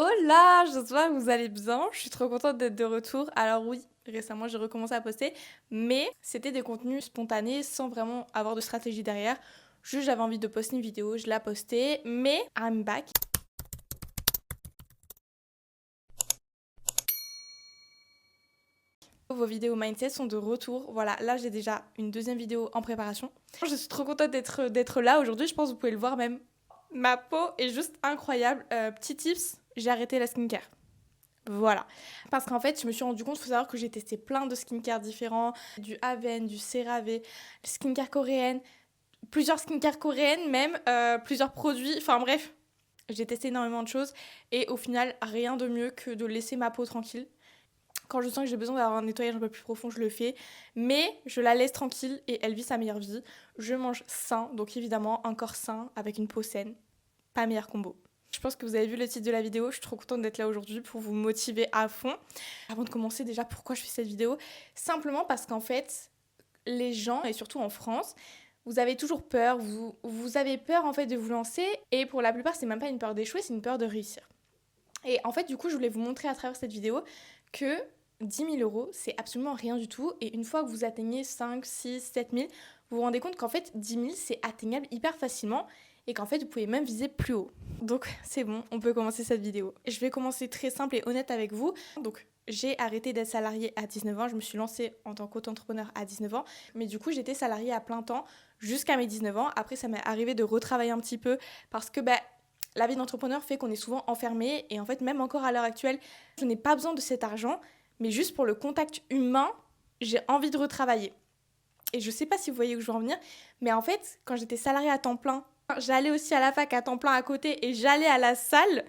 Hola, j'espère que vous allez bien. Je suis trop contente d'être de retour. Alors oui, récemment j'ai recommencé à poster, mais c'était des contenus spontanés sans vraiment avoir de stratégie derrière. Juste j'avais envie de poster une vidéo, je l'ai postée, mais I'm back. Vos vidéos mindset sont de retour. Voilà, là j'ai déjà une deuxième vidéo en préparation. Je suis trop contente d'être là aujourd'hui. Je pense que vous pouvez le voir même. Ma peau est juste incroyable. Petit tips, j'ai arrêté la skincare. Voilà. Parce qu'en fait, je me suis rendu compte, il faut savoir que j'ai testé plein de skincare différents, du Aven, du CeraVe, skincare coréenne, plusieurs skincare coréennes même, plusieurs produits, enfin bref, j'ai testé énormément de choses et au final, rien de mieux que de laisser ma peau tranquille. Quand je sens que j'ai besoin d'avoir un nettoyage un peu plus profond, je le fais, mais je la laisse tranquille et elle vit sa meilleure vie. Je mange sain, donc évidemment un corps sain avec une peau saine, pas meilleur combo. Je pense que vous avez vu le titre de la vidéo, je suis trop contente d'être là aujourd'hui pour vous motiver à fond. Avant de commencer, déjà, pourquoi je fais cette vidéo? Simplement parce qu'en fait, les gens, et surtout en France, vous avez toujours peur, vous avez peur en fait de vous lancer, et pour la plupart, c'est même pas une peur d'échouer, c'est une peur de réussir. Et en fait, du coup, je voulais vous montrer à travers cette vidéo que 10 000 euros, c'est absolument rien du tout, et une fois que vous atteignez 5, 6, 7 000, vous vous rendez compte qu'en fait, 10 000, c'est atteignable hyper facilement, et qu'en fait, vous pouvez même viser plus haut. Donc c'est bon, on peut commencer cette vidéo. Je vais commencer très simple et honnête avec vous. Donc j'ai arrêté d'être salariée à 19 ans, je me suis lancée en tant qu'auto-entrepreneur à 19 ans, mais du coup j'étais salariée à plein temps jusqu'à mes 19 ans. Après ça m'est arrivé de retravailler un petit peu parce que la vie d'entrepreneur fait qu'on est souvent enfermé et en fait même encore à l'heure actuelle, je n'ai pas besoin de cet argent, mais juste pour le contact humain, j'ai envie de retravailler. Et je sais pas si vous voyez où je veux en venir, mais en fait quand j'étais salariée à temps plein, j'allais aussi à la fac à temps plein à côté et j'allais à la salle.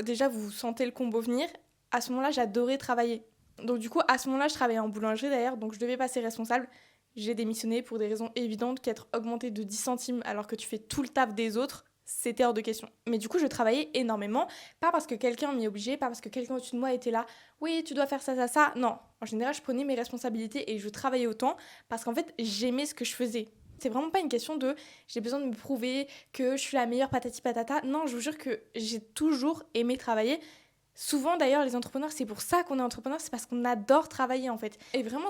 Déjà, vous sentez le combo venir. À ce moment-là, j'adorais travailler. Donc du coup, à ce moment-là, je travaillais en boulangerie d'ailleurs, donc je devais passer responsable. J'ai démissionné pour des raisons évidentes qu'être augmenté de 10 centimes alors que tu fais tout le taf des autres, c'était hors de question. Mais du coup, je travaillais énormément, pas parce que quelqu'un m'y obligeait, pas parce que quelqu'un au-dessus de moi était là, oui, tu dois faire ça, ça, ça. Non, en général, je prenais mes responsabilités et je travaillais autant parce qu'en fait, j'aimais ce que je faisais. C'est vraiment pas une question de j'ai besoin de me prouver que je suis la meilleure patati patata. Non, je vous jure que j'ai toujours aimé travailler. Souvent d'ailleurs les entrepreneurs, c'est pour ça qu'on est entrepreneur, c'est parce qu'on adore travailler en fait. Et vraiment,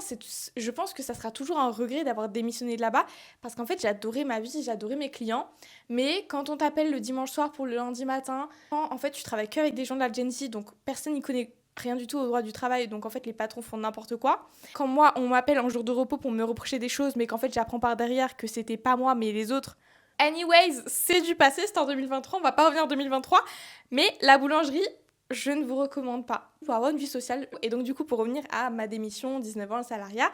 je pense que ça sera toujours un regret d'avoir démissionné de là-bas parce qu'en fait j'adorais ma vie, j'adorais mes clients. Mais quand on t'appelle le dimanche soir pour le lundi matin, en fait tu travailles qu'avec des gens de la Gen Z, donc personne n'y connaît rien du tout au droit du travail, donc en fait les patrons font n'importe quoi. Quand moi on m'appelle en jour de repos pour me reprocher des choses, mais qu'en fait j'apprends par derrière que c'était pas moi mais les autres. Anyways, c'est du passé, c'est en 2023, on va pas revenir en 2023. Mais la boulangerie, je ne vous recommande pas pour avoir une vie sociale. Et donc du coup, pour revenir à ma démission, 19 ans, le salariat,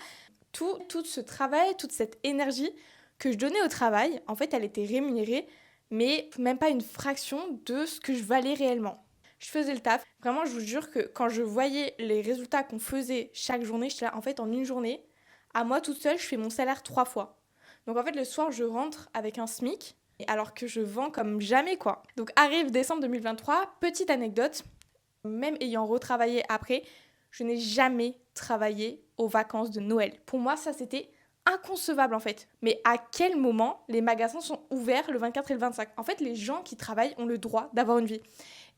tout ce travail, toute cette énergie que je donnais au travail, en fait, elle était rémunérée, mais même pas une fraction de ce que je valais réellement. Je faisais le taf. Vraiment, je vous jure que quand je voyais les résultats qu'on faisait chaque journée, j'étais là, en fait, en une journée, à moi toute seule, je fais mon salaire 3 fois. Donc en fait, le soir, je rentre avec un SMIC, alors que je vends comme jamais, quoi. Donc arrive décembre 2023, petite anecdote, même ayant retravaillé après, je n'ai jamais travaillé aux vacances de Noël. Pour moi, ça, c'était inconcevable en fait. Mais à quel moment les magasins sont ouverts le 24 et le 25? En fait, les gens qui travaillent ont le droit d'avoir une vie.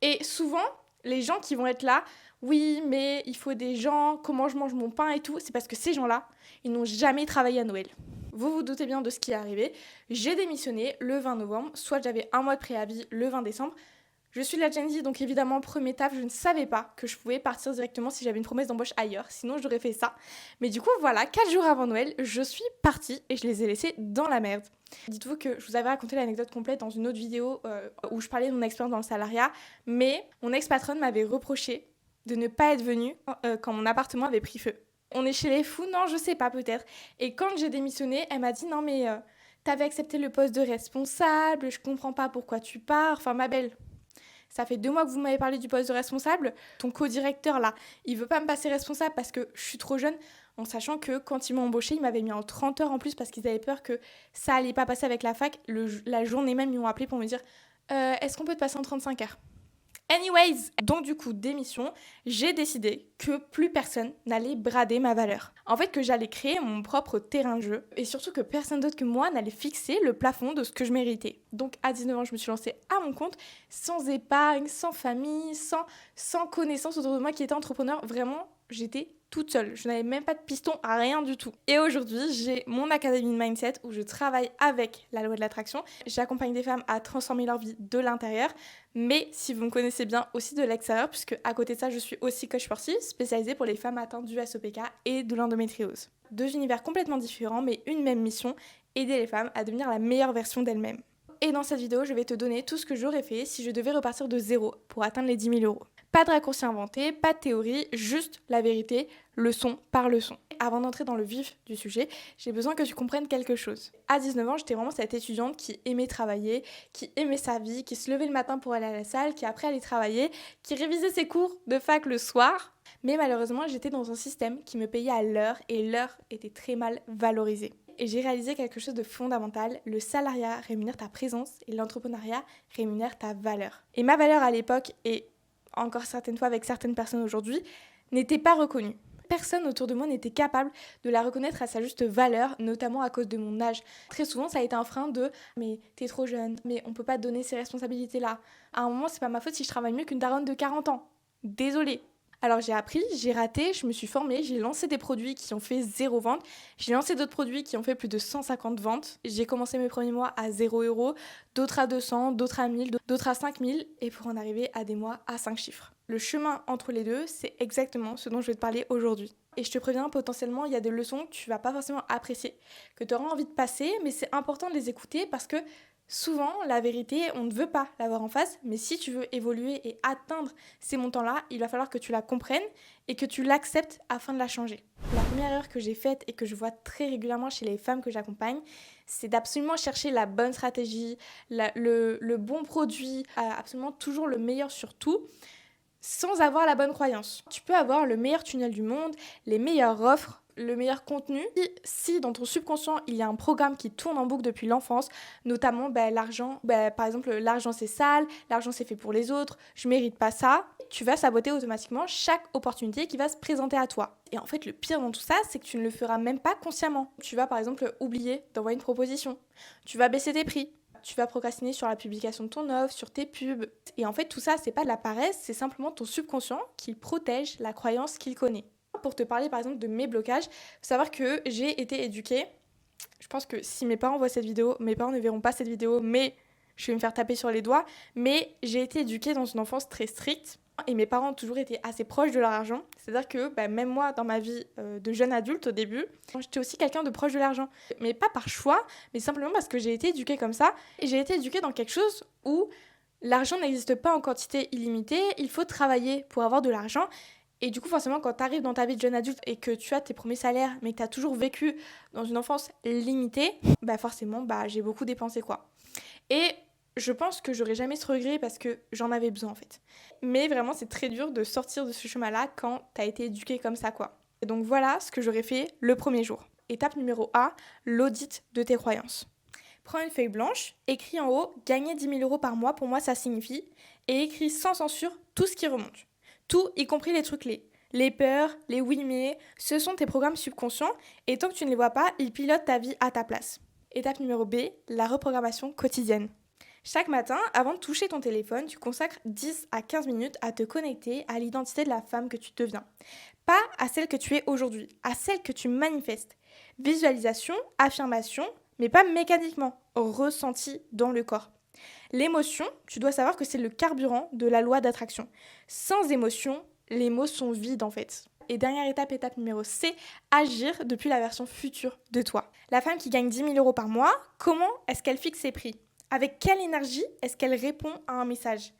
Et souvent, les gens qui vont être là, oui, mais il faut des gens, comment je mange mon pain et tout, c'est parce que ces gens-là, ils n'ont jamais travaillé à Noël. Vous vous doutez bien de ce qui est arrivé. J'ai démissionné le 20 novembre, soit j'avais un mois de préavis le 20 décembre. Je suis de la Gen Z, donc évidemment, premier taf, je ne savais pas que je pouvais partir directement si j'avais une promesse d'embauche ailleurs, sinon j'aurais fait ça. Mais du coup, voilà, 4 jours avant Noël, je suis partie et je les ai laissés dans la merde. Dites-vous que je vous avais raconté l'anecdote complète dans une autre vidéo où je parlais de mon expérience dans le salariat, mais mon ex-patronne m'avait reproché de ne pas être venue quand mon appartement avait pris feu. On est chez les fous? Non, je sais pas, peut-être. Et quand j'ai démissionné, elle m'a dit non mais t'avais accepté le poste de responsable, je comprends pas pourquoi tu pars, enfin ma belle. Ça fait 2 mois que vous m'avez parlé du poste de responsable. Ton co-directeur, là, il veut pas me passer responsable parce que je suis trop jeune, en sachant que quand ils m'ont embauché, ils m'avaient mis en 30 heures en plus parce qu'ils avaient peur que ça allait pas passer avec la fac. La journée même, ils m'ont appelé pour me dire est-ce qu'on peut te passer en 35 heures? Anyways, donc du coup, démission, j'ai décidé que plus personne n'allait brader ma valeur. En fait, que j'allais créer mon propre terrain de jeu et surtout que personne d'autre que moi n'allait fixer le plafond de ce que je méritais. Donc à 19 ans, je me suis lancée à mon compte, sans épargne, sans famille, sans connaissance autour de moi qui était entrepreneur. Vraiment, j'étais toute seule. Je n'avais même pas de piston à rien du tout. Et aujourd'hui, j'ai mon académie de mindset où je travaille avec la loi de l'attraction. J'accompagne des femmes à transformer leur vie de l'intérieur, mais si vous me connaissez bien aussi de l'extérieur, puisque à côté de ça, je suis aussi coach sportif spécialisée pour les femmes atteintes du SOPK et de l'endométriose. Deux univers complètement différents, mais une même mission, aider les femmes à devenir la meilleure version d'elles-mêmes. Et dans cette vidéo, je vais te donner tout ce que j'aurais fait si je devais repartir de zéro pour atteindre les 10 000 euros. Pas de raccourci inventé, pas de théorie, juste la vérité, leçon par leçon. Avant d'entrer dans le vif du sujet, j'ai besoin que tu comprennes quelque chose. À 19 ans, j'étais vraiment cette étudiante qui aimait travailler, qui aimait sa vie, qui se levait le matin pour aller à la salle, qui après allait travailler, qui révisait ses cours de fac le soir. Mais malheureusement, j'étais dans un système qui me payait à l'heure et l'heure était très mal valorisée. Et j'ai réalisé quelque chose de fondamental, le salariat rémunère ta présence et l'entrepreneuriat rémunère ta valeur. Et ma valeur à l'époque, et encore certaines fois avec certaines personnes aujourd'hui, n'était pas reconnue. Personne autour de moi n'était capable de la reconnaître à sa juste valeur, notamment à cause de mon âge. Très souvent, ça a été un frein de « mais t'es trop jeune, mais on peut pas te donner ces responsabilités-là. » À un moment, c'est pas ma faute si je travaille mieux qu'une daronne de 40 ans. Désolée. Alors j'ai appris, j'ai raté, je me suis formée, j'ai lancé des produits qui ont fait 0 vente, j'ai lancé d'autres produits qui ont fait plus de 150 ventes, j'ai commencé mes premiers mois à 0 euros, d'autres à 200, d'autres à 1000, d'autres à 5000 et pour en arriver à des mois à 5 chiffres. Le chemin entre les deux, c'est exactement ce dont je vais te parler aujourd'hui. Et je te préviens, potentiellement, il y a des leçons que tu vas pas forcément apprécier, que tu auras envie de passer, mais c'est important de les écouter parce que souvent, la vérité, on ne veut pas l'avoir en face, mais si tu veux évoluer et atteindre ces montants-là, il va falloir que tu la comprennes et que tu l'acceptes afin de la changer. La première erreur que j'ai faite et que je vois très régulièrement chez les femmes que j'accompagne, c'est d'absolument chercher la bonne stratégie, le bon produit, absolument toujours le meilleur sur tout, sans avoir la bonne croyance. Tu peux avoir le meilleur tunnel du monde, les meilleures offres, le meilleur contenu. Si dans ton subconscient, il y a un programme qui tourne en boucle depuis l'enfance, notamment l'argent, par exemple, l'argent c'est sale, l'argent c'est fait pour les autres, je mérite pas ça, tu vas saboter automatiquement chaque opportunité qui va se présenter à toi. Et en fait, le pire dans tout ça, c'est que tu ne le feras même pas consciemment. Tu vas par exemple oublier d'envoyer une proposition, tu vas baisser tes prix, tu vas procrastiner sur la publication de ton offre, sur tes pubs. Et en fait, tout ça, c'est pas de la paresse, c'est simplement ton subconscient qui protège la croyance qu'il connaît. Pour te parler par exemple de mes blocages, il faut savoir que j'ai été éduquée. Je pense que si mes parents voient cette vidéo, mes parents ne verront pas cette vidéo, mais je vais me faire taper sur les doigts. Mais j'ai été éduquée dans une enfance très stricte. Et mes parents ont toujours été assez proches de leur argent. C'est-à-dire que même moi, dans ma vie de jeune adulte au début, j'étais aussi quelqu'un de proche de l'argent. Mais pas par choix, mais simplement parce que j'ai été éduquée comme ça. Et j'ai été éduquée dans quelque chose où l'argent n'existe pas en quantité illimitée. Il faut travailler pour avoir de l'argent. Et du coup, forcément, quand tu arrives dans ta vie de jeune adulte et que tu as tes premiers salaires, mais que tu as toujours vécu dans une enfance limitée, forcément, j'ai beaucoup dépensé, quoi. Et je pense que j'aurais jamais ce regret parce que j'en avais besoin, en fait. Mais vraiment, c'est très dur de sortir de ce chemin-là quand tu as été éduqué comme ça, quoi. Et donc voilà ce que j'aurais fait le premier jour. Étape numéro 1, l'audit de tes croyances. Prends une feuille blanche, écris en haut « Gagner 10 000 euros par mois, pour moi, ça signifie » et écris sans censure tout ce qui remonte. Tout, y compris les trucs les peurs, les oui mais, ce sont tes programmes subconscients et tant que tu ne les vois pas, ils pilotent ta vie à ta place. Étape numéro B, la reprogrammation quotidienne. Chaque matin, avant de toucher ton téléphone, tu consacres 10 à 15 minutes à te connecter à l'identité de la femme que tu deviens. Pas à celle que tu es aujourd'hui, à celle que tu manifestes. Visualisation, affirmation, mais pas mécaniquement, ressenti dans le corps. L'émotion, tu dois savoir que c'est le carburant de la loi d'attraction. Sans émotion, les mots sont vides en fait. Et dernière étape, étape numéro C, agir depuis la version future de toi. La femme qui gagne 10 000 euros par mois, comment est-ce qu'elle fixe ses prix ? Avec quelle énergie est-ce qu'elle répond à un message ?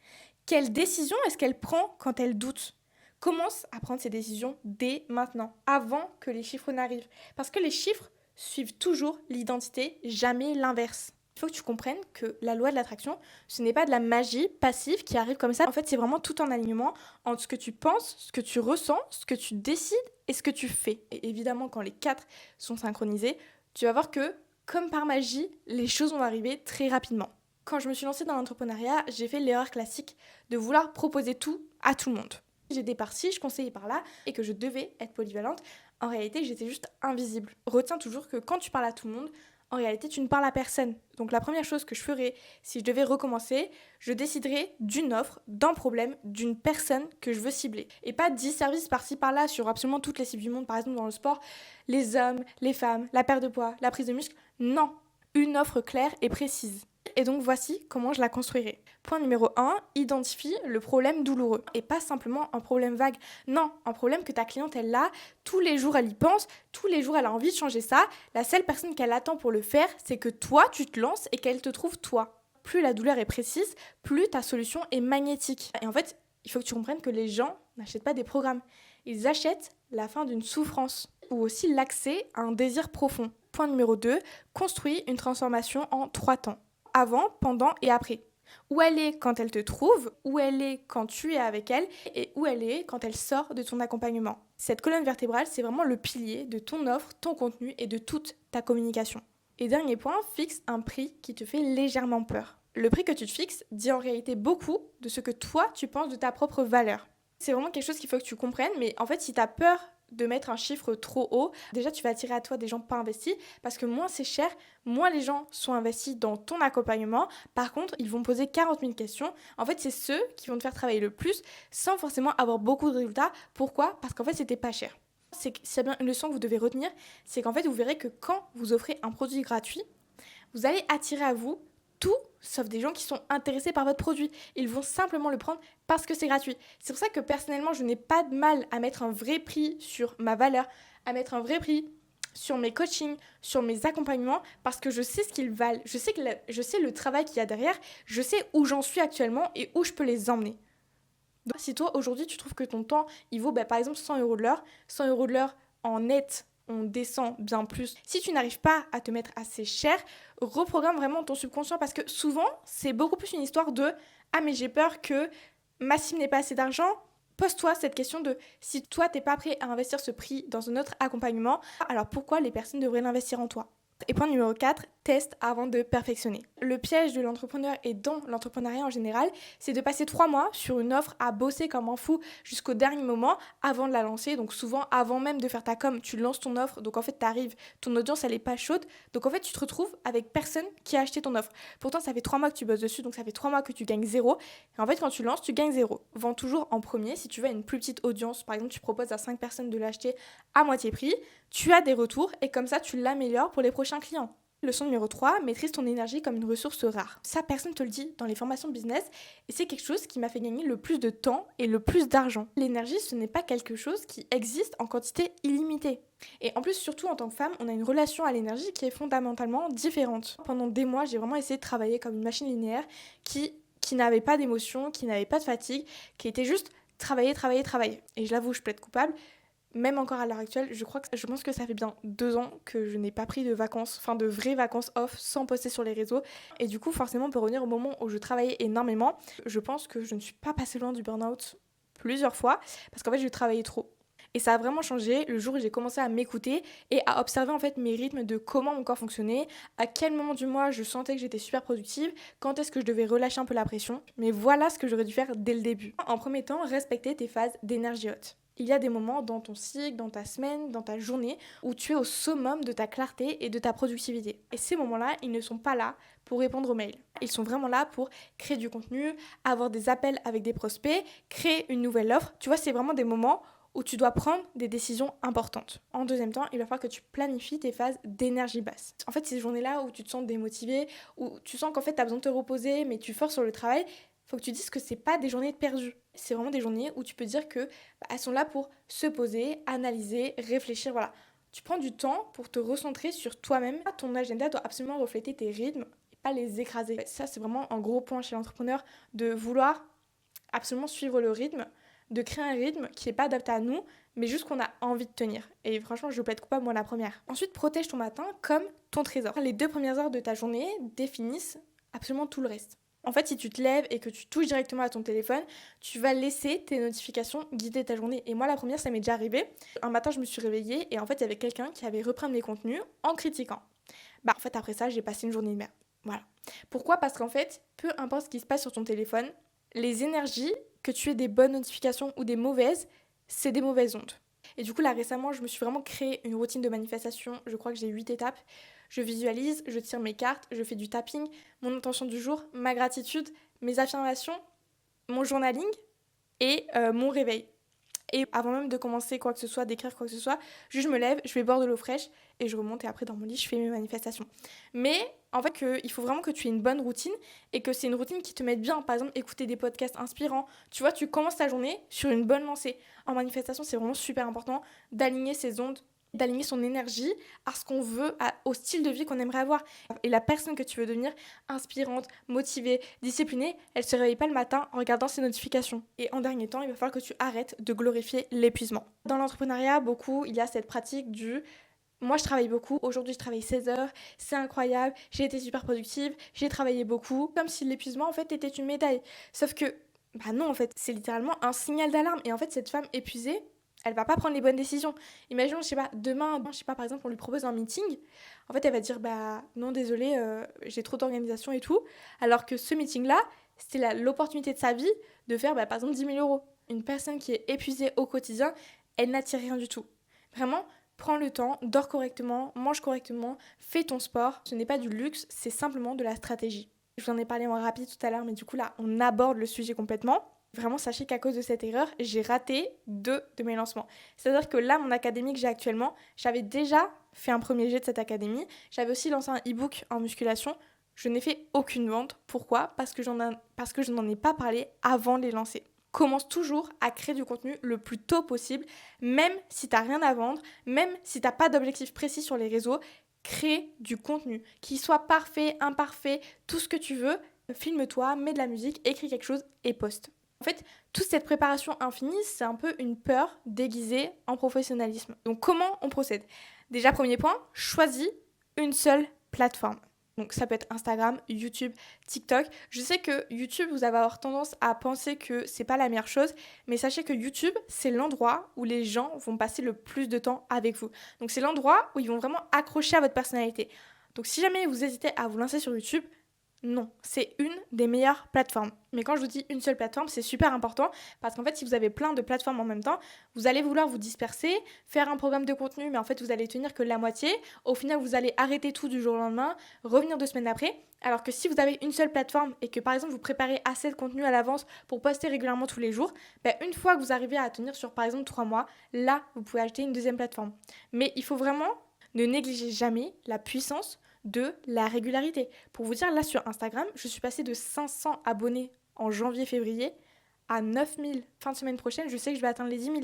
Quelle décision est-ce qu'elle prend quand elle doute ? Commence à prendre ces décisions dès maintenant, avant que les chiffres n'arrivent. Parce que les chiffres suivent toujours l'identité, jamais l'inverse. Il faut que tu comprennes que la loi de l'attraction, ce n'est pas de la magie passive qui arrive comme ça. En fait, c'est vraiment tout en alignement entre ce que tu penses, ce que tu ressens, ce que tu décides et ce que tu fais. Et évidemment, quand les 4 sont synchronisés, tu vas voir que, comme par magie, les choses vont arriver très rapidement. Quand je me suis lancée dans l'entrepreneuriat, j'ai fait l'erreur classique de vouloir proposer tout à tout le monde. J'étais par-ci, je conseillais par-là, et que je devais être polyvalente. En réalité, j'étais juste invisible. Retiens toujours que quand tu parles à tout le monde, en réalité, tu ne parles à personne. Donc la première chose que je ferais si je devais recommencer, je déciderais d'une offre, d'un problème, d'une personne que je veux cibler. Et pas 10 services par-ci par-là sur absolument toutes les cibles du monde, par exemple dans le sport, les hommes, les femmes, la perte de poids, la prise de muscle. Non, une offre claire et précise. Et donc voici comment je la construirai. Point numéro 1, identifie le problème douloureux. Et pas simplement un problème vague. Non, un problème que ta cliente elle a, tous les jours elle y pense, tous les jours elle a envie de changer ça. La seule personne qu'elle attend pour le faire, c'est que toi tu te lances et qu'elle te trouve toi. Plus la douleur est précise, plus ta solution est magnétique. Et en fait, il faut que tu comprennes que les gens n'achètent pas des programmes. Ils achètent la fin d'une souffrance ou aussi l'accès à un désir profond. Point numéro 2, construis une transformation en 3 temps. Avant, pendant et après. Où elle est quand elle te trouve, où elle est quand tu es avec elle et où elle est quand elle sort de ton accompagnement. Cette colonne vertébrale, c'est vraiment le pilier de ton offre, ton contenu et de toute ta communication. Et dernier point, fixe un prix qui te fait légèrement peur. Le prix que tu te fixes dit en réalité beaucoup de ce que toi tu penses de ta propre valeur. C'est vraiment quelque chose qu'il faut que tu comprennes, mais en fait si tu as peur de mettre un chiffre trop haut, déjà tu vas attirer à toi des gens pas investis parce que moins c'est cher, moins les gens sont investis dans ton accompagnement. Par contre, ils vont poser 40 000 questions. En fait, c'est ceux qui vont te faire travailler le plus sans forcément avoir beaucoup de résultats. Pourquoi ? Parce qu'en fait, c'était pas cher. C'est bien une leçon que vous devez retenir, c'est qu'en fait, vous verrez que quand vous offrez un produit gratuit, vous allez attirer à vous tout sauf des gens qui sont intéressés par votre produit. Ils vont simplement le prendre parce que c'est gratuit. C'est pour ça que personnellement, je n'ai pas de mal à mettre un vrai prix sur ma valeur, à mettre un vrai prix sur mes coachings, sur mes accompagnements, parce que je sais ce qu'ils valent. Je sais le travail qu'il y a derrière, je sais où j'en suis actuellement et où je peux les emmener. Donc, si toi, aujourd'hui, tu trouves que ton temps, il vaut par exemple 100 € de l'heure, 100 € de l'heure en net, on descend bien plus. Si tu n'arrives pas à te mettre assez cher, reprogramme vraiment ton subconscient parce que souvent, c'est beaucoup plus une histoire de « Ah mais j'ai peur que ma cible n'ait pas assez d'argent ». Pose-toi cette question de si toi, t'es pas prêt à investir ce prix dans un autre accompagnement, alors pourquoi les personnes devraient l'investir en toi ? Et point numéro 4, teste avant de perfectionner. Le piège de l'entrepreneur et dans l'entrepreneuriat en général, c'est de passer 3 mois sur une offre à bosser comme un fou jusqu'au dernier moment avant de la lancer. Donc souvent, avant même de faire ta com, tu lances ton offre. Donc en fait, t'arrives, ton audience, elle est pas chaude. Donc en fait, tu te retrouves avec personne qui a acheté ton offre. Pourtant, ça fait 3 mois que tu bosses dessus, donc ça fait 3 mois que tu gagnes 0. Et en fait, quand tu lances, tu gagnes 0. Vends toujours en premier. Si tu veux une plus petite audience, par exemple, tu proposes à 5 personnes de l'acheter à moitié prix, tu as des retours et comme ça, tu l'améliores pour les prochains clients. Leçon numéro 3, maîtrise ton énergie comme une ressource rare. Ça, personne ne te le dit dans les formations business et c'est quelque chose qui m'a fait gagner le plus de temps et le plus d'argent. L'énergie, ce n'est pas quelque chose qui existe en quantité illimitée. Et en plus, surtout en tant que femme, on a une relation à l'énergie qui est fondamentalement différente. Pendant des mois, j'ai vraiment essayé de travailler comme une machine linéaire qui n'avait pas d'émotion, qui n'avait pas de fatigue, qui était juste travailler. Et je l'avoue, je plaide coupable. Même encore à l'heure actuelle, je pense que ça fait bien 2 ans que je n'ai pas pris de vacances, enfin de vraies vacances off sans poster sur les réseaux. Et du coup, forcément, on peut revenir au moment où je travaillais énormément. Je pense que je ne suis pas passée loin du burn-out plusieurs fois parce qu'en fait, je travaillais trop. Et ça a vraiment changé le jour où j'ai commencé à m'écouter et à observer en fait mes rythmes de comment mon corps fonctionnait, à quel moment du mois je sentais que j'étais super productive, quand est-ce que je devais relâcher un peu la pression. Mais voilà ce que j'aurais dû faire dès le début. En premier temps, respecter tes phases d'énergie haute. Il y a des moments dans ton cycle, dans ta semaine, dans ta journée où tu es au summum de ta clarté et de ta productivité. Et ces moments-là, ils ne sont pas là pour répondre aux mails. Ils sont vraiment là pour créer du contenu, avoir des appels avec des prospects, créer une nouvelle offre. Tu vois, c'est vraiment des moments où tu dois prendre des décisions importantes. En deuxième temps, il va falloir que tu planifies tes phases d'énergie basse. En fait, ces journées-là où tu te sens démotivé, où tu sens qu'en fait tu as besoin de te reposer, mais tu forces sur le travail, il faut que tu dises que c'est pas des journées perdues. C'est vraiment des journées où tu peux dire que elles sont là pour se poser, analyser, réfléchir, voilà. Tu prends du temps pour te recentrer sur toi-même. Ton agenda doit absolument refléter tes rythmes et pas les écraser. Ça, c'est vraiment un gros point chez l'entrepreneur de vouloir absolument suivre le rythme, de créer un rythme qui n'est pas adapté à nous, mais juste qu'on a envie de tenir. Et franchement, je plaide coupable, moi la première. Ensuite, protège ton matin comme ton trésor. Les 2 premières heures de ta journée définissent absolument tout le reste. En fait, si tu te lèves et que tu touches directement à ton téléphone, tu vas laisser tes notifications guider ta journée. Et moi, la première, ça m'est déjà arrivé. Un matin, je me suis réveillée et en fait, il y avait quelqu'un qui avait repris mes contenus en critiquant. En fait, après ça, j'ai passé une journée de merde. Voilà. Pourquoi ? Parce qu'en fait, peu importe ce qui se passe sur ton téléphone, les énergies, que tu aies des bonnes notifications ou des mauvaises, c'est des mauvaises ondes. Et du coup, là, récemment, je me suis vraiment créé une routine de manifestation. Je crois que j'ai 8 étapes. Je visualise, je tire mes cartes, je fais du tapping, mon intention du jour, ma gratitude, mes affirmations, mon journaling et mon réveil. Et avant même de commencer quoi que ce soit, d'écrire quoi que ce soit, juste je me lève, je vais boire de l'eau fraîche et je remonte et après dans mon lit, je fais mes manifestations. Mais en fait, il faut vraiment que tu aies une bonne routine et que c'est une routine qui te mette bien. Par exemple, écouter des podcasts inspirants. Tu vois, tu commences ta journée sur une bonne lancée. En manifestation, c'est vraiment super important d'aligner ses ondes, d'aligner son énergie à ce qu'on veut, au style de vie qu'on aimerait avoir. Et la personne que tu veux devenir, inspirante, motivée, disciplinée, elle se réveille pas le matin en regardant ses notifications. Et en dernier temps, il va falloir que tu arrêtes de glorifier l'épuisement. Dans l'entrepreneuriat, il y a cette pratique du moi, je travaille beaucoup. Aujourd'hui, je travaille 16 heures. C'est incroyable. J'ai été super productive. J'ai travaillé beaucoup. Comme si l'épuisement, en fait, était une médaille. Sauf que, non, en fait, c'est littéralement un signal d'alarme. Et en fait, cette femme épuisée, elle va pas prendre les bonnes décisions. Imaginons, je sais pas, demain, par exemple, on lui propose un meeting. En fait, elle va dire, non, désolée, j'ai trop d'organisation et tout. Alors que ce meeting-là, c'était l'opportunité de sa vie de faire, par exemple, 10 000 euros. Une personne qui est épuisée au quotidien, elle n'attire rien du tout. Vraiment, prends le temps, dors correctement, mange correctement, fais ton sport. Ce n'est pas du luxe, c'est simplement de la stratégie. Je vous en ai parlé en rapide tout à l'heure, mais du coup là, on aborde le sujet complètement. Vraiment, sachez qu'à cause de cette erreur, j'ai raté 2 de mes lancements. C'est-à-dire que là, mon académie que j'ai actuellement, j'avais déjà fait un premier jet de cette académie. J'avais aussi lancé un e-book en musculation. Je n'ai fait aucune vente. Pourquoi ? Parce que je n'en ai pas parlé avant de les lancer. Commence toujours à créer du contenu le plus tôt possible, même si t'as rien à vendre, même si t'as pas d'objectif précis sur les réseaux, crée du contenu, qu'il soit parfait, imparfait, tout ce que tu veux, filme-toi, mets de la musique, écris quelque chose et poste. En fait, toute cette préparation infinie, c'est un peu une peur déguisée en professionnalisme. Donc comment on procède ? Déjà, premier point, choisis une seule plateforme. Donc ça peut être Instagram, YouTube, TikTok. Je sais que YouTube, vous allez avoir tendance à penser que c'est pas la meilleure chose, mais sachez que YouTube, c'est l'endroit où les gens vont passer le plus de temps avec vous. Donc c'est l'endroit où ils vont vraiment accrocher à votre personnalité. Donc si jamais vous hésitez à vous lancer sur YouTube, non, c'est une des meilleures plateformes. Mais quand je vous dis une seule plateforme, c'est super important parce qu'en fait, si vous avez plein de plateformes en même temps, vous allez vouloir vous disperser, faire un programme de contenu, mais en fait, vous allez tenir que la moitié. Au final, vous allez arrêter tout du jour au lendemain, revenir 2 semaines après. Alors que si vous avez une seule plateforme et que par exemple, vous préparez assez de contenu à l'avance pour poster régulièrement tous les jours, une fois que vous arrivez à tenir sur par exemple 3 mois, là, vous pouvez acheter une deuxième plateforme. Mais il faut vraiment ne négliger jamais la puissance de la régularité. Pour vous dire, là sur Instagram, je suis passée de 500 abonnés en janvier-février à 9000 fin de semaine prochaine. Je sais que je vais atteindre les 10 000.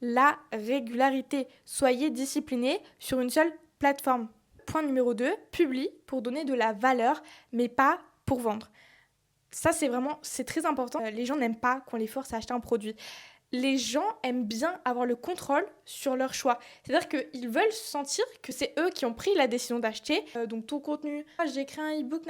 La régularité. Soyez disciplinés sur une seule plateforme. Point numéro 2, publie pour donner de la valeur, mais pas pour vendre. Ça, c'est très important. Les gens n'aiment pas qu'on les force à acheter un produit. Les gens aiment bien avoir le contrôle sur leur choix. C'est-à-dire qu'ils veulent sentir que c'est eux qui ont pris la décision d'acheter. Donc ton contenu, j'ai créé un e-book,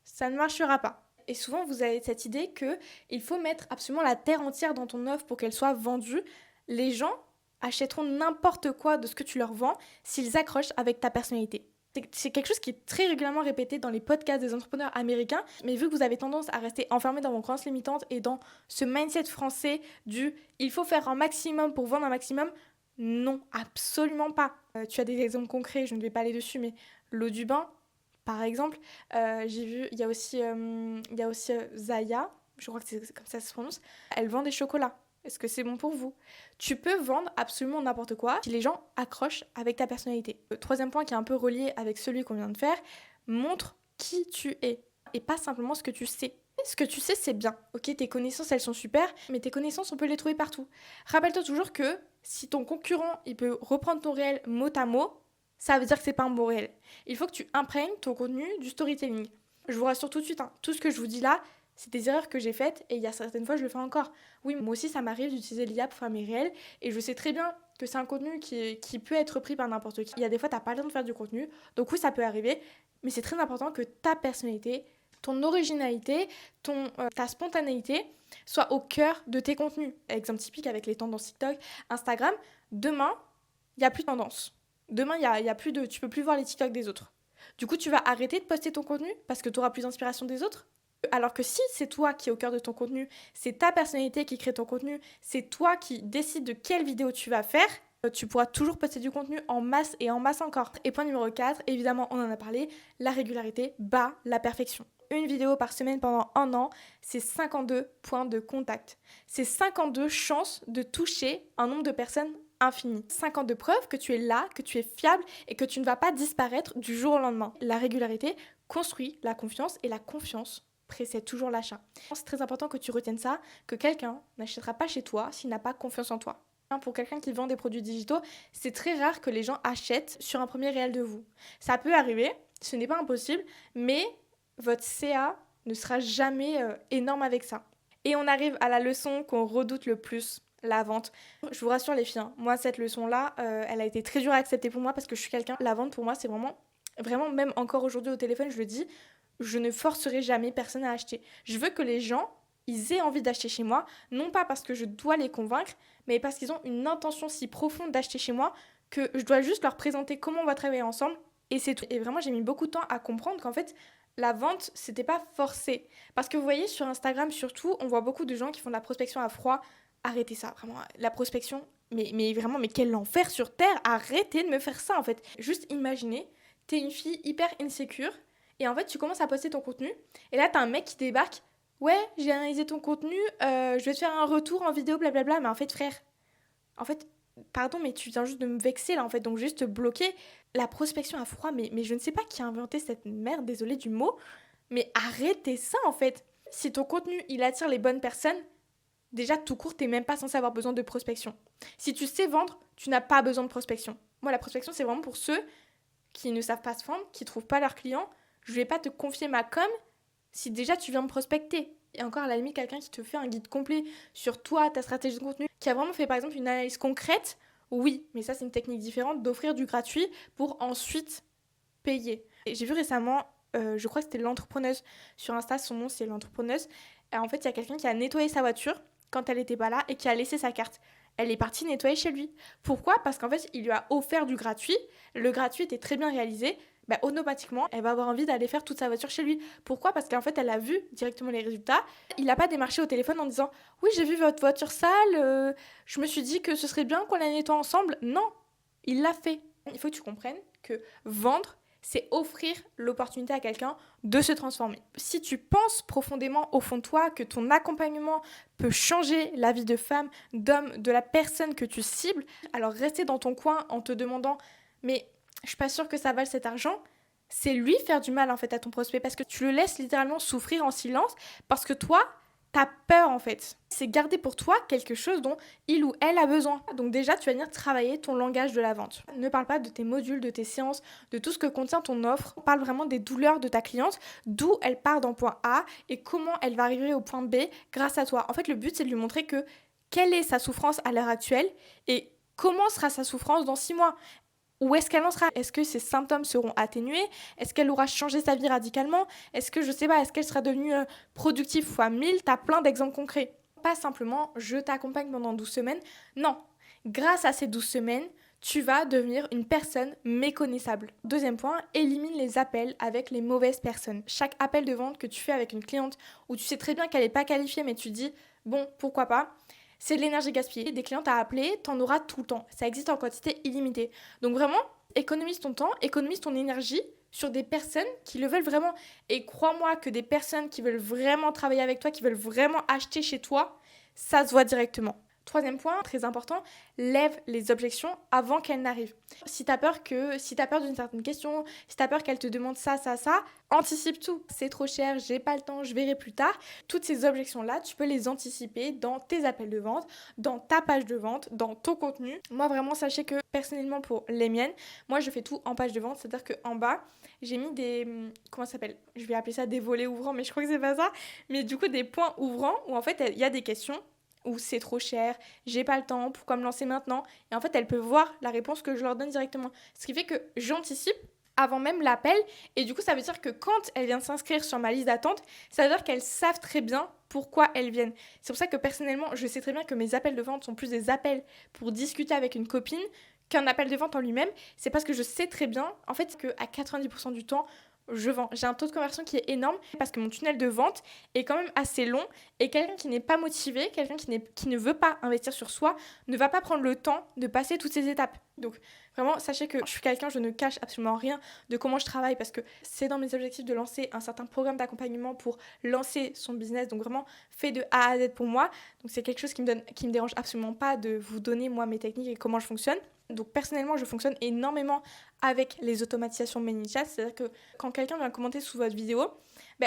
ça ne marchera pas. Et souvent, vous avez cette idée qu'il faut mettre absolument la terre entière dans ton offre pour qu'elle soit vendue. Les gens achèteront n'importe quoi de ce que tu leur vends s'ils accrochent avec ta personnalité. C'est quelque chose qui est très régulièrement répété dans les podcasts des entrepreneurs américains, mais vu que vous avez tendance à rester enfermé dans vos croyances limitantes et dans ce mindset français du « il faut faire un maximum pour vendre un maximum », non, absolument pas. Tu as des exemples concrets, je ne vais pas aller dessus, mais l'eau du bain, par exemple, j'ai vu, il y a aussi Zaya, je crois que c'est comme ça se prononce, elle vend des chocolats. Est-ce que c'est bon pour vous ? Tu peux vendre absolument n'importe quoi si les gens accrochent avec ta personnalité. Le troisième point qui est un peu relié avec celui qu'on vient de faire, montre qui tu es et pas simplement ce que tu sais. Ce que tu sais, c'est bien. Ok, tes connaissances, elles sont super, mais tes connaissances, on peut les trouver partout. Rappelle-toi toujours que si ton concurrent, il peut reprendre ton réel mot à mot, ça veut dire que c'est pas un bon réel. Il faut que tu imprègnes ton contenu du storytelling. Je vous rassure tout de suite, tout ce que je vous dis là, c'est des erreurs que j'ai faites et il y a certaines fois je le fais encore. Oui, moi aussi ça m'arrive d'utiliser l'IA pour faire mes réels et je sais très bien que c'est un contenu qui peut être pris par n'importe qui. Il y a des fois t'as pas le temps de faire du contenu, donc oui ça peut arriver, mais c'est très important que ta personnalité, ton originalité, ta spontanéité soit au cœur de tes contenus. Exemple typique avec les tendances TikTok, Instagram, demain il n'y a plus de tendance. Demain il y a plus de, tu peux plus voir les TikTok des autres. Du coup, tu vas arrêter de poster ton contenu parce que tu auras plus d'inspiration des autres. Alors que si c'est toi qui es au cœur de ton contenu, c'est ta personnalité qui crée ton contenu, c'est toi qui décides de quelle vidéo tu vas faire, tu pourras toujours poster du contenu en masse et en masse encore. Et point numéro 4, évidemment, on en a parlé, la régularité bat la perfection. Une vidéo par semaine pendant 1 an, c'est 52 points de contact. C'est 52 chances de toucher un nombre de personnes infini. 52 preuves que tu es là, que tu es fiable et que tu ne vas pas disparaître du jour au lendemain. La régularité construit la confiance et la confiance précède toujours l'achat. C'est très important que tu retiennes ça, que quelqu'un n'achètera pas chez toi s'il n'a pas confiance en toi. Pour quelqu'un qui vend des produits digitaux, c'est très rare que les gens achètent sur un premier réel de vous. Ça peut arriver, ce n'est pas impossible, mais votre CA ne sera jamais énorme avec ça. Et on arrive à la leçon qu'on redoute le plus, la vente. Je vous rassure les filles, moi cette leçon-là, elle a été très dure à accepter pour moi parce que je suis quelqu'un, la vente pour moi c'est vraiment même encore aujourd'hui au téléphone, je le dis, je ne forcerai jamais personne à acheter. Je veux que les gens, ils aient envie d'acheter chez moi, non pas parce que je dois les convaincre, mais parce qu'ils ont une intention si profonde d'acheter chez moi que je dois juste leur présenter comment on va travailler ensemble et c'est tout. Et vraiment, j'ai mis beaucoup de temps à comprendre qu'en fait, la vente, c'était pas forcé. Parce que vous voyez, sur Instagram surtout, on voit beaucoup de gens qui font de la prospection à froid. Arrêtez ça, vraiment. La prospection, mais vraiment, mais quel enfer sur Terre. Arrêtez de me faire ça, en fait. Juste imaginez, t'es une fille hyper insécure et en fait, tu commences à poster ton contenu et là, t'as un mec qui débarque. Ouais, j'ai analysé ton contenu, je vais te faire un retour en vidéo, blablabla. Mais en fait, frère, en fait, pardon, mais tu viens juste de me vexer là, en fait. Donc, juste te bloquer. La prospection à froid, mais je ne sais pas qui a inventé cette merde, désolée du mot. Mais arrêtez ça, en fait. Si ton contenu, il attire les bonnes personnes, déjà, tout court, t'es même pas censé avoir besoin de prospection. Si tu sais vendre, tu n'as pas besoin de prospection. Moi, la prospection, c'est vraiment pour ceux qui ne savent pas se vendre, qui trouvent pas leurs clients. Je vais pas te confier ma com' si déjà tu viens me prospecter. Et encore à la limite quelqu'un qui te fait un guide complet sur toi, ta stratégie de contenu, qui a vraiment fait par exemple une analyse concrète, oui, mais ça c'est une technique différente d'offrir du gratuit pour ensuite payer. Et j'ai vu récemment, je crois que c'était l'entrepreneuse sur Insta, son nom c'est l'entrepreneuse, et en fait il y a quelqu'un qui a nettoyé sa voiture quand elle était pas là et qui a laissé sa carte. Elle est partie nettoyer chez lui. Pourquoi ? Parce qu'en fait il lui a offert du gratuit, le gratuit était très bien réalisé, automatiquement, elle va avoir envie d'aller faire toute sa voiture chez lui. Pourquoi ? Parce qu'en fait, elle a vu directement les résultats. Il n'a pas démarché au téléphone en disant « Oui, j'ai vu votre voiture sale, je me suis dit que ce serait bien qu'on la nettoie ensemble. » Non, il l'a fait. Il faut que tu comprennes que vendre, c'est offrir l'opportunité à quelqu'un de se transformer. Si tu penses profondément au fond de toi que ton accompagnement peut changer la vie de femme, d'homme, de la personne que tu cibles, alors rester dans ton coin en te demandant « Mais je suis pas sûre que ça vale cet argent », c'est lui faire du mal en fait à ton prospect parce que tu le laisses littéralement souffrir en silence parce que toi, t'as peur en fait. C'est garder pour toi quelque chose dont il ou elle a besoin. Donc déjà, tu vas venir travailler ton langage de la vente. Ne parle pas de tes modules, de tes séances, de tout ce que contient ton offre. Parle vraiment des douleurs de ta cliente, d'où elle part d'un point A et comment elle va arriver au point B grâce à toi. En fait, le but, c'est de lui montrer que quelle est sa souffrance à l'heure actuelle et comment sera sa souffrance dans 6 mois. Où est-ce qu'elle en sera ? Est-ce que ses symptômes seront atténués ? Est-ce qu'elle aura changé sa vie radicalement ? Est-ce que, je sais pas, est-ce qu'elle sera devenue productive fois 1000 ? T'as plein d'exemples concrets. Pas simplement, je t'accompagne pendant 12 semaines. Non, grâce à ces 12 semaines, tu vas devenir une personne méconnaissable. Deuxième point, élimine les appels avec les mauvaises personnes. Chaque appel de vente que tu fais avec une cliente où tu sais très bien qu'elle n'est pas qualifiée, mais tu dis, bon, pourquoi pas ? C'est de l'énergie gaspillée. Des clientes à appeler, t'en auras tout le temps. Ça existe en quantité illimitée. Donc vraiment, économise ton temps, économise ton énergie sur des personnes qui le veulent vraiment. Et crois-moi que des personnes qui veulent vraiment travailler avec toi, qui veulent vraiment acheter chez toi, ça se voit directement. Troisième point, très important, lève les objections avant qu'elles n'arrivent. Si t'as peur d'une certaine question, si t'as peur qu'elle te demande ça, anticipe tout. C'est trop cher, j'ai pas le temps, je verrai plus tard. Toutes ces objections-là, tu peux les anticiper dans tes appels de vente, dans ta page de vente, dans ton contenu. Moi, vraiment, sachez que personnellement, pour les miennes, moi, je fais tout en page de vente. C'est-à-dire qu'en bas, j'ai mis des... Comment ça s'appelle ? Je vais appeler ça des volets ouvrants, mais je crois que c'est pas ça. Mais du coup, des points ouvrants où en fait, il y a des questions ou c'est trop cher, j'ai pas le temps, pourquoi me lancer maintenant ? Et en fait, elles peuvent voir la réponse que je leur donne directement. Ce qui fait que j'anticipe avant même l'appel. Et du coup, ça veut dire que quand elles viennent s'inscrire sur ma liste d'attente, ça veut dire qu'elles savent très bien pourquoi elles viennent. C'est pour ça que personnellement, je sais très bien que mes appels de vente sont plus des appels pour discuter avec une copine qu'un appel de vente en lui-même, c'est parce que je sais très bien, en fait, qu'à 90% du temps, je vends. J'ai un taux de conversion qui est énorme parce que mon tunnel de vente est quand même assez long et quelqu'un qui n'est pas motivé, quelqu'un qui ne veut pas investir sur soi, ne va pas prendre le temps de passer toutes ces étapes. Donc vraiment, sachez que je suis quelqu'un, je ne cache absolument rien de comment je travaille parce que c'est dans mes objectifs de lancer un certain programme d'accompagnement pour lancer son business, donc vraiment fait de A à Z pour moi. Donc c'est quelque chose qui me dérange absolument pas de vous donner moi mes techniques et comment je fonctionne. Donc personnellement, je fonctionne énormément avec les automatisations ManyChat, c'est-à-dire que quand quelqu'un vient commenter sous votre vidéo,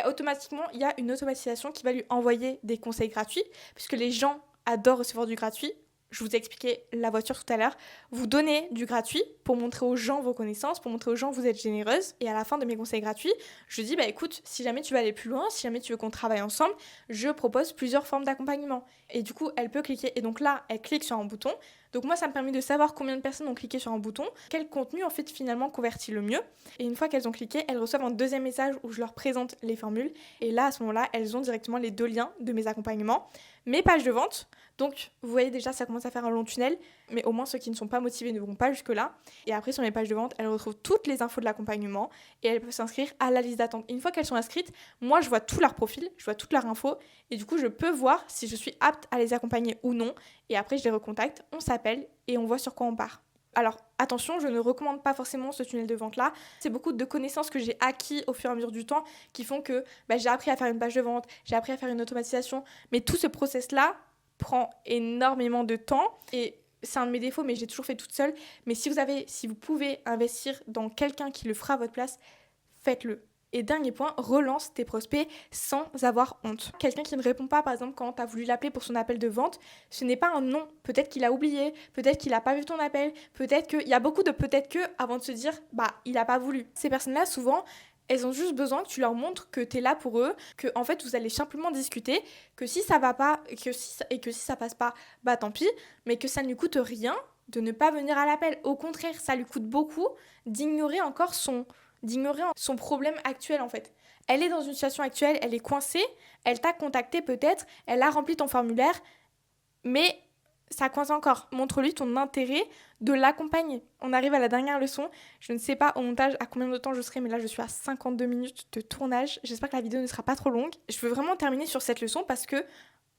automatiquement, il y a une automatisation qui va lui envoyer des conseils gratuits, puisque les gens adorent recevoir du gratuit. Je vous ai expliqué la voiture tout à l'heure. Vous donnez du gratuit pour montrer aux gens vos connaissances, pour montrer aux gens que vous êtes généreuse. Et à la fin de mes conseils gratuits, je dis, écoute, si jamais tu veux aller plus loin, si jamais tu veux qu'on travaille ensemble, je propose plusieurs formes d'accompagnement. Et du coup, elle peut cliquer. Et donc là, elle clique sur un bouton. Donc moi, ça me permet de savoir combien de personnes ont cliqué sur un bouton, quel contenu en fait finalement convertit le mieux. Et une fois qu'elles ont cliqué, elles reçoivent un deuxième message où je leur présente les formules. Et là, à ce moment-là, elles ont directement les 2 liens de mes accompagnements, mes pages de vente. Donc, vous voyez déjà, ça commence à faire un long tunnel, mais au moins ceux qui ne sont pas motivés ne vont pas jusque-là. Et après, sur mes pages de vente, elles retrouvent toutes les infos de l'accompagnement et elles peuvent s'inscrire à la liste d'attente. Une fois qu'elles sont inscrites, moi, je vois tout leur profil, je vois toute leur info et du coup, je peux voir si je suis apte à les accompagner ou non. Et après, je les recontacte, on s'appelle et on voit sur quoi on part. Alors attention, je ne recommande pas forcément ce tunnel de vente là. C'est beaucoup de connaissances que j'ai acquis au fur et à mesure du temps qui font que j'ai appris à faire une page de vente, j'ai appris à faire une automatisation. Mais tout ce process là prend énormément de temps et c'est un de mes défauts, mais j'ai toujours fait toute seule. Mais si vous pouvez investir dans quelqu'un qui le fera à votre place, faites-le. Et dernier point, relance tes prospects sans avoir honte. Quelqu'un qui ne répond pas, par exemple, quand tu as voulu l'appeler pour son appel de vente, ce n'est pas un non. Peut-être qu'il a oublié, peut-être qu'il n'a pas vu ton appel, peut-être qu'il y a beaucoup de peut-être que avant de se dire, il n'a pas voulu. Ces personnes-là, souvent, elles ont juste besoin que tu leur montres que tu es là pour eux, que en fait vous allez simplement discuter, que si ça va pas, que si ça passe pas, tant pis, mais que ça ne lui coûte rien de ne pas venir à l'appel. Au contraire, ça lui coûte beaucoup d'ignorer son problème actuel en fait. Elle est dans une situation actuelle, elle est coincée, elle t'a contacté peut-être, elle a rempli ton formulaire, mais ça coince encore. Montre-lui ton intérêt de l'accompagner. On arrive à la dernière leçon. Je ne sais pas au montage à combien de temps je serai, mais là je suis à 52 minutes de tournage. J'espère que la vidéo ne sera pas trop longue. Je veux vraiment terminer sur cette leçon parce que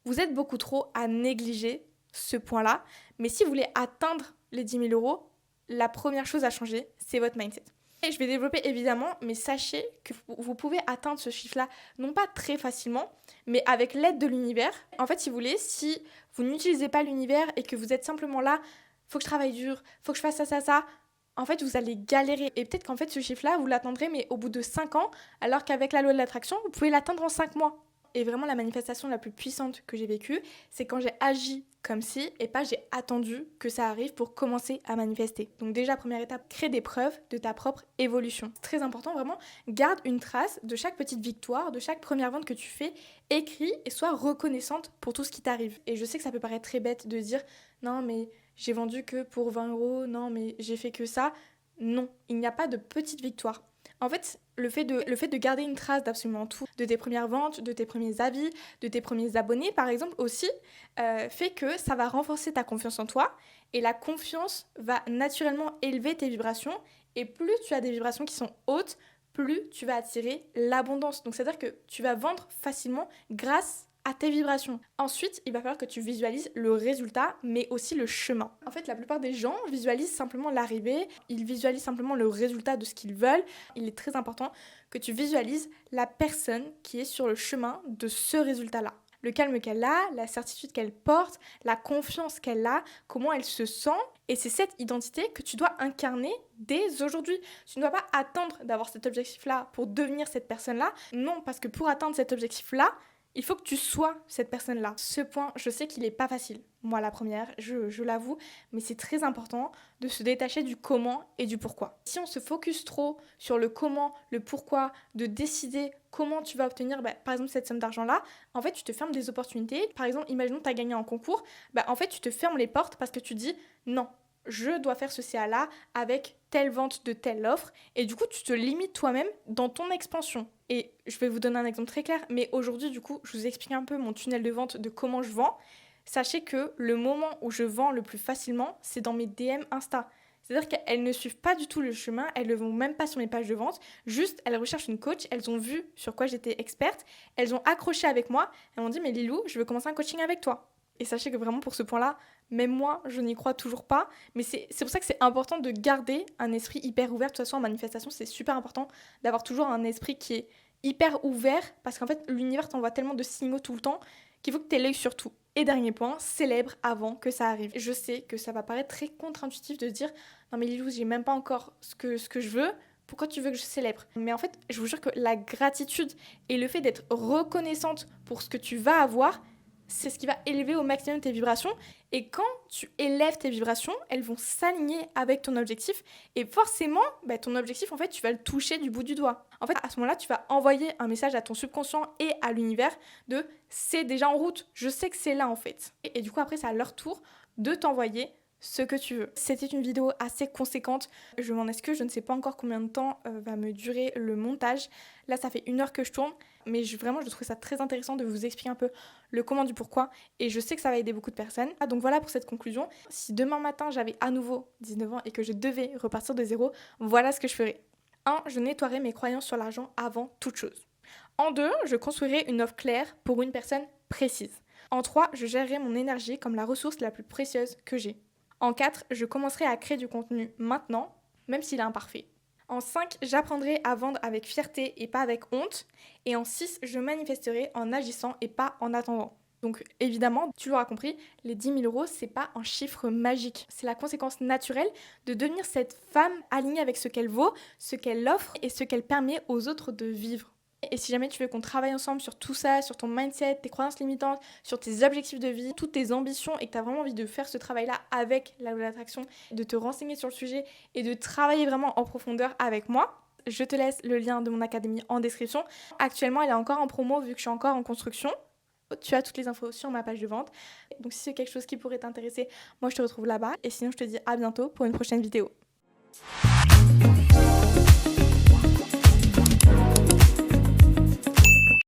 vous êtes beaucoup trop à négliger ce point-là. Mais si vous voulez atteindre les 10 000 €, la première chose à changer, c'est votre mindset. Et je vais développer évidemment, mais sachez que vous pouvez atteindre ce chiffre-là, non pas très facilement, mais avec l'aide de l'univers. En fait, si vous voulez, si vous n'utilisez pas l'univers et que vous êtes simplement là, faut que je travaille dur, faut que je fasse ça, en fait, vous allez galérer. Et peut-être qu'en fait, ce chiffre-là, vous l'atteindrez, mais au bout de 5 ans, alors qu'avec la loi de l'attraction, vous pouvez l'atteindre en 5 mois. Et vraiment, la manifestation la plus puissante que j'ai vécue, c'est quand j'ai agi comme si, et pas j'ai attendu que ça arrive pour commencer à manifester. Donc déjà, première étape, crée des preuves de ta propre évolution. C'est très important, vraiment, garde une trace de chaque petite victoire, de chaque première vente que tu fais, écris et sois reconnaissante pour tout ce qui t'arrive. Et je sais que ça peut paraître très bête de dire, non mais j'ai vendu que pour 20 €, non mais j'ai fait que ça. Non, il n'y a pas de petite victoire. En fait, le fait de garder une trace d'absolument tout, de tes premières ventes, de tes premiers avis, de tes premiers abonnés par exemple aussi, fait que ça va renforcer ta confiance en toi et la confiance va naturellement élever tes vibrations et plus tu as des vibrations qui sont hautes, plus tu vas attirer l'abondance. Donc c'est-à-dire que tu vas vendre facilement grâce à tes vibrations. Ensuite, il va falloir que tu visualises le résultat, mais aussi le chemin. En fait, la plupart des gens visualisent simplement l'arrivée, ils visualisent simplement le résultat de ce qu'ils veulent. Il est très important que tu visualises la personne qui est sur le chemin de ce résultat-là. Le calme qu'elle a, la certitude qu'elle porte, la confiance qu'elle a, comment elle se sent. Et c'est cette identité que tu dois incarner dès aujourd'hui. Tu ne dois pas attendre d'avoir cet objectif-là pour devenir cette personne-là. Non, parce que pour atteindre cet objectif-là, il faut que tu sois cette personne-là. Ce point, je sais qu'il n'est pas facile. Moi, la première, je l'avoue, mais c'est très important de se détacher du comment et du pourquoi. Si on se focus trop sur le comment, le pourquoi, de décider comment tu vas obtenir, par exemple, cette somme d'argent-là, en fait, tu te fermes des opportunités. Par exemple, imaginons que tu as gagné un concours, en fait, tu te fermes les portes parce que tu dis non. Je dois faire ce CA-là avec telle vente de telle offre. Et du coup, tu te limites toi-même dans ton expansion. Et je vais vous donner un exemple très clair. Mais aujourd'hui, du coup, je vous explique un peu mon tunnel de vente de comment je vends. Sachez que le moment où je vends le plus facilement, c'est dans mes DM Insta. C'est-à-dire qu'elles ne suivent pas du tout le chemin, elles ne vont même pas sur mes pages de vente, juste elles recherchent une coach, elles ont vu sur quoi j'étais experte, elles ont accroché avec moi, elles m'ont dit mais Lilou, je veux commencer un coaching avec toi. Et sachez que vraiment pour ce point-là, même moi, je n'y crois toujours pas, mais c'est pour ça que c'est important de garder un esprit hyper ouvert. De toute façon, en manifestation, c'est super important d'avoir toujours un esprit qui est hyper ouvert, parce qu'en fait, l'univers t'envoie tellement de signaux tout le temps qu'il faut que tu aies l'œil sur tout. Et dernier point, célèbre avant que ça arrive. Je sais que ça va paraître très contre-intuitif de se dire « Non mais Lilou, j'ai même pas encore ce que je veux, pourquoi tu veux que je célèbre ?» Mais en fait, je vous jure que la gratitude et le fait d'être reconnaissante pour ce que tu vas avoir, c'est ce qui va élever au maximum tes vibrations. Et quand tu élèves tes vibrations, elles vont s'aligner avec ton objectif. Et forcément, ton objectif, en fait, tu vas le toucher du bout du doigt. En fait, à ce moment-là, tu vas envoyer un message à ton subconscient et à l'univers de « c'est déjà en route, je sais que c'est là, en fait ». Et du coup, après, c'est à leur tour de t'envoyer ce que tu veux. C'était une vidéo assez conséquente. Je m'en excuse, je ne sais pas encore combien de temps va me durer le montage. Là, ça fait 1 heure que je tourne, mais vraiment, je trouve ça très intéressant de vous expliquer un peu le comment du pourquoi, et je sais que ça va aider beaucoup de personnes. Donc voilà pour cette conclusion. Si demain matin, j'avais à nouveau 19 ans et que je devais repartir de zéro, voilà ce que je ferais. 1. Je nettoierais mes croyances sur l'argent avant toute chose. En 2. Je construirais une offre claire pour une personne précise. En 3. Je gérerais mon énergie comme la ressource la plus précieuse que j'ai. En 4, je commencerai à créer du contenu maintenant, même s'il est imparfait. En 5, j'apprendrai à vendre avec fierté et pas avec honte. Et en 6, je manifesterai en agissant et pas en attendant. Donc évidemment, tu l'auras compris, les 10 000 euros, c'est pas un chiffre magique. C'est la conséquence naturelle de devenir cette femme alignée avec ce qu'elle vaut, ce qu'elle offre et ce qu'elle permet aux autres de vivre. Et si jamais tu veux qu'on travaille ensemble sur tout ça, sur ton mindset, tes croyances limitantes, sur tes objectifs de vie, toutes tes ambitions, et que tu as vraiment envie de faire ce travail-là avec la loi d'attraction, de te renseigner sur le sujet et de travailler vraiment en profondeur avec moi, je te laisse le lien de mon académie en description. Actuellement, elle est encore en promo vu que je suis encore en construction. Tu as toutes les infos sur ma page de vente. Donc si c'est quelque chose qui pourrait t'intéresser, moi je te retrouve là-bas. Et sinon, je te dis à bientôt pour une prochaine vidéo.